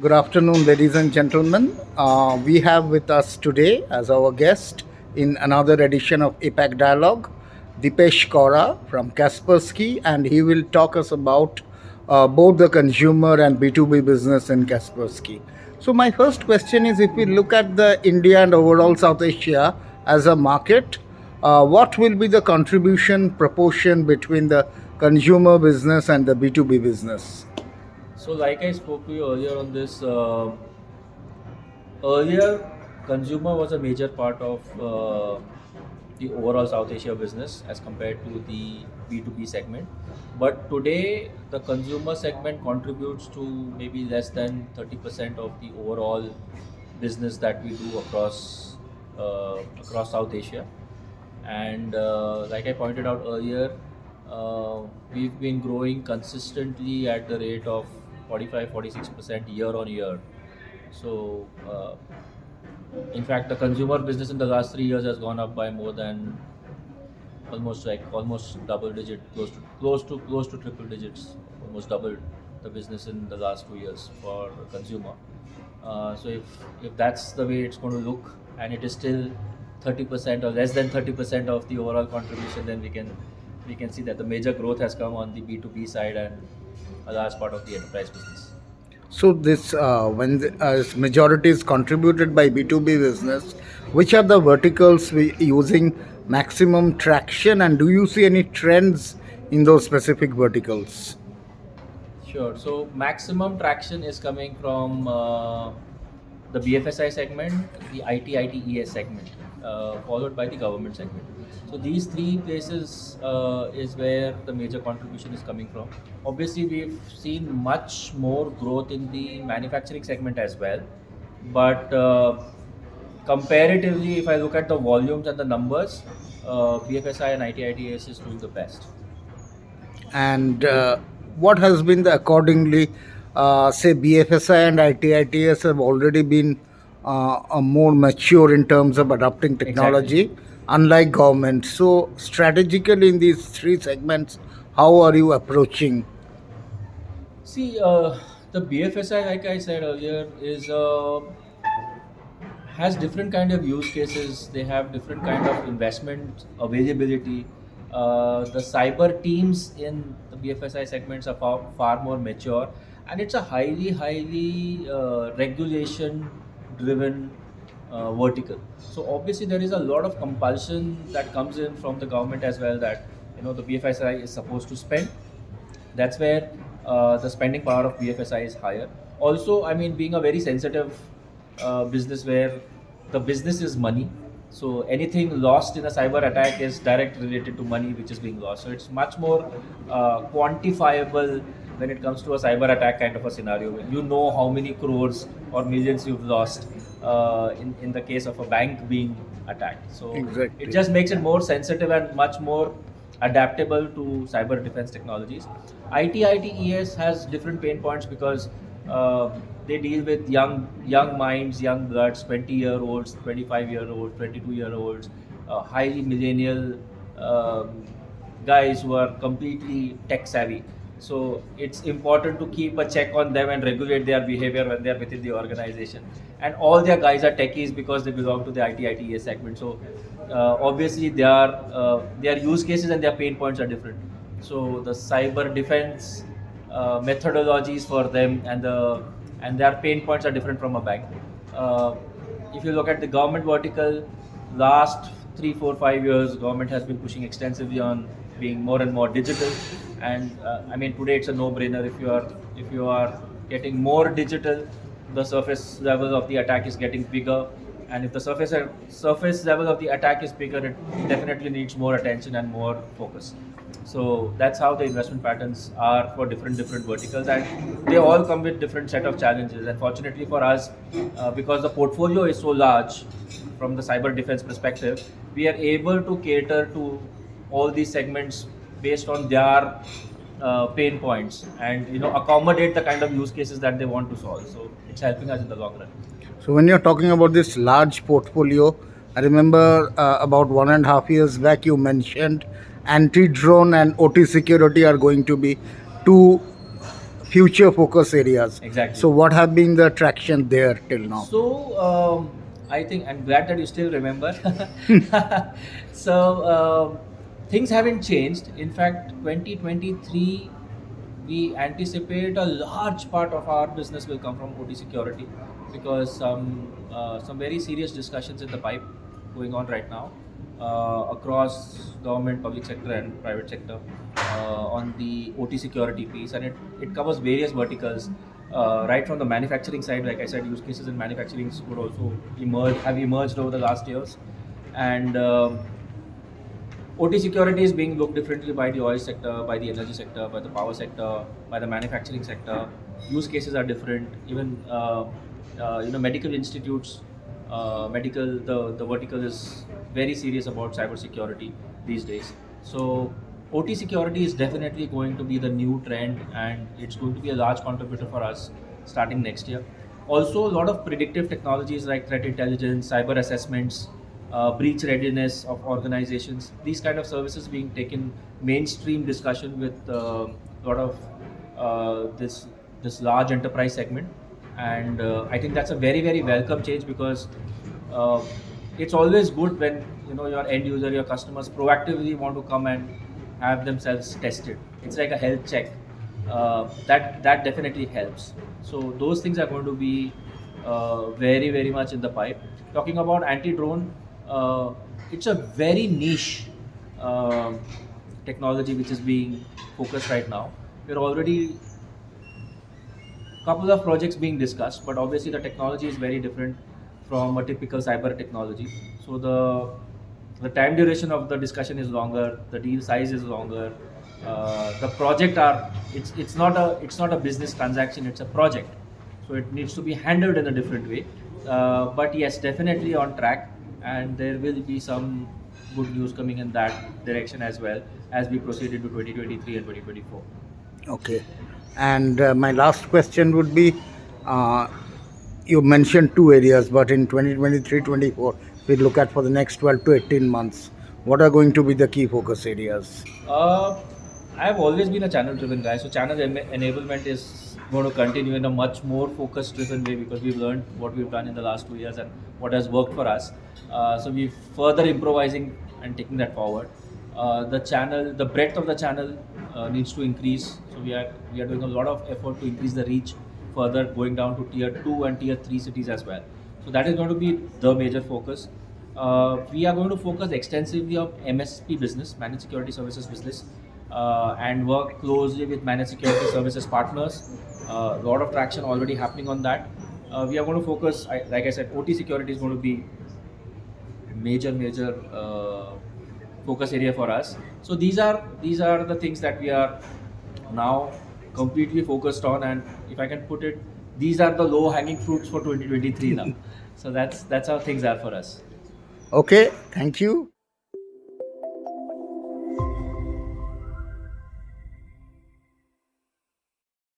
Good afternoon, ladies and gentlemen. We have with us today as our guest in another edition of APAC Dialogue, Dipesh Kora from Kaspersky, and he will talk us about both the consumer and B2B business in Kaspersky. So, my first question is if we look at the India and overall South Asia as a market, what will be the contribution proportion between the consumer business and the B2B business? So, like I spoke to you earlier on this, earlier consumer was a major part of the overall South Asia business as compared to the B2B segment. But today, the consumer segment contributes to maybe less than 30% of the overall business that we do across South Asia. And like I pointed out earlier, we've been growing consistently at the rate of 45-46% year on year. So, in fact, the consumer business in the last 3 years has gone up by more than almost double digit, close to triple digits, almost doubled the business in the last 2 years for consumer. So if that's the way it's going to look, and it is still 30% or less than 30% of the overall contribution, then we can see that the major growth has come on the B2B side and a large part of the enterprise business. So this when majority is contributed by B2B business, which are the verticals we using maximum traction, and do you see any trends in those specific verticals? Sure. So maximum traction is coming from the BFSI segment, the IT/ITES segment, followed by the government segment. So these three places is where the major contribution is coming from. Obviously, we've seen much more growth in the manufacturing segment as well, but comparatively, if I look at the volumes and the numbers, BFSI and IT/ITES is doing the best. And what has been the accordingly, say BFSI and ITITS have already been more mature in terms of adopting Exactly. technology, unlike government. So strategically in these three segments, how are you approaching? See, the BFSI, like I said earlier, is has different kind of use cases. They have different kind of investment availability. The cyber teams in the BFSI segments are far more mature, and it's a highly regulation-driven vertical. So obviously there is a lot of compulsion that comes in from the government as well, that the BFSI is supposed to spend. That's where the spending power of BFSI is higher. Also, I mean, being a very sensitive business where the business is money, so anything lost in a cyber attack is direct related to money which is being lost. So it's much more quantifiable when it comes to a cyber attack kind of a scenario. When you know how many crores or millions you've lost in the case of a bank being attacked. So it Exactly. just makes it more sensitive and much more adaptable to cyber defense technologies. IT/ITES has different pain points because they deal with young minds, young bloods, 20-year-olds, 25-year-olds, 22-year-olds, highly millennial guys who are completely tech savvy. So it's important to keep a check on them and regulate their behavior when they are within the organization. And all their guys are techies because they belong to the IT/ITES segment. So obviously their use cases and their pain points are different. So the cyber defense methodologies for them and their pain points are different from a bank. Uh, if you look at the government vertical, last 3, 4, 5 years, government has been pushing extensively on being more and more digital. And I mean, today it's a no-brainer. If you are getting more digital, the surface level of the attack is getting bigger, and if the surface level of the attack is bigger, it definitely needs more attention and more focus. So that's how the investment patterns are for different verticals, and they all come with different set of challenges. And fortunately for us, because the portfolio is so large from the cyber defense perspective, we are able to cater to all these segments based on their pain points, and accommodate the kind of use cases that they want to solve. So it's helping us in the long run. So when you're talking about this large portfolio, I remember about 1.5 years back you mentioned anti-drone and OT security are going to be two future focus areas. Exactly. So what have been the traction there till now? So I think I'm glad that you still remember. So things haven't changed. In fact, 2023 we anticipate a large part of our business will come from OT security because some very serious discussions in the pipe going on right now across government, public sector, and private sector on the OT security piece, and it covers various verticals. Right from the manufacturing side, like I said, use cases in manufacturing would also have emerged over the last years, and OT security is being looked differently by the oil sector, by the energy sector, by the power sector, by the manufacturing sector. Use cases are different. Even medical institutes, the vertical is very serious about cyber security these days. So OT security is definitely going to be the new trend, and it's going to be a large contributor for us starting next year. Also, a lot of predictive technologies like threat intelligence, cyber assessments, breach readiness of organizations. These kind of services being taken mainstream discussion with a lot of this large enterprise segment, and I think that's a very welcome change because it's always good when your end user, your customers proactively want to come and have themselves tested. It's like a health check. That definitely helps. So those things are going to be very much in the pipe. Talking about anti-drone, it's a very niche technology which is being focused right now. We're already couple of projects being discussed, but obviously the technology is very different from a typical cyber technology. So the time duration of the discussion is longer, the deal size is longer. The project it's not a business transaction, it's a project, so it needs to be handled in a different way. But yes, definitely on track, and there will be some good news coming in that direction as well as we proceed into 2023 and 2024. Okay. And my last question would be, you mentioned two areas, but in 2023-24, we look at for the next 12 to 18 months, what are going to be the key focus areas? I've always been a channel-driven guy, so channel enablement is going to continue in a much more focus-driven way because we've learned what we've done in the last 2 years and what has worked for us. So we're further improvising and taking that forward. The breadth of the channel needs to increase. So we are doing a lot of effort to increase the reach further, going down to tier 2 and tier 3 cities as well. So that is going to be the major focus. We are going to focus extensively on MSP business, managed security services business, and work closely with managed security services partners. A lot of traction already happening on that. We are going to focus, like I said, OT security is going to be major focus area for us. So these are the things that we are now completely focused on, and if I can put it, these are the low hanging fruits for 2023 now. So that's how things are for us. Okay, thank you.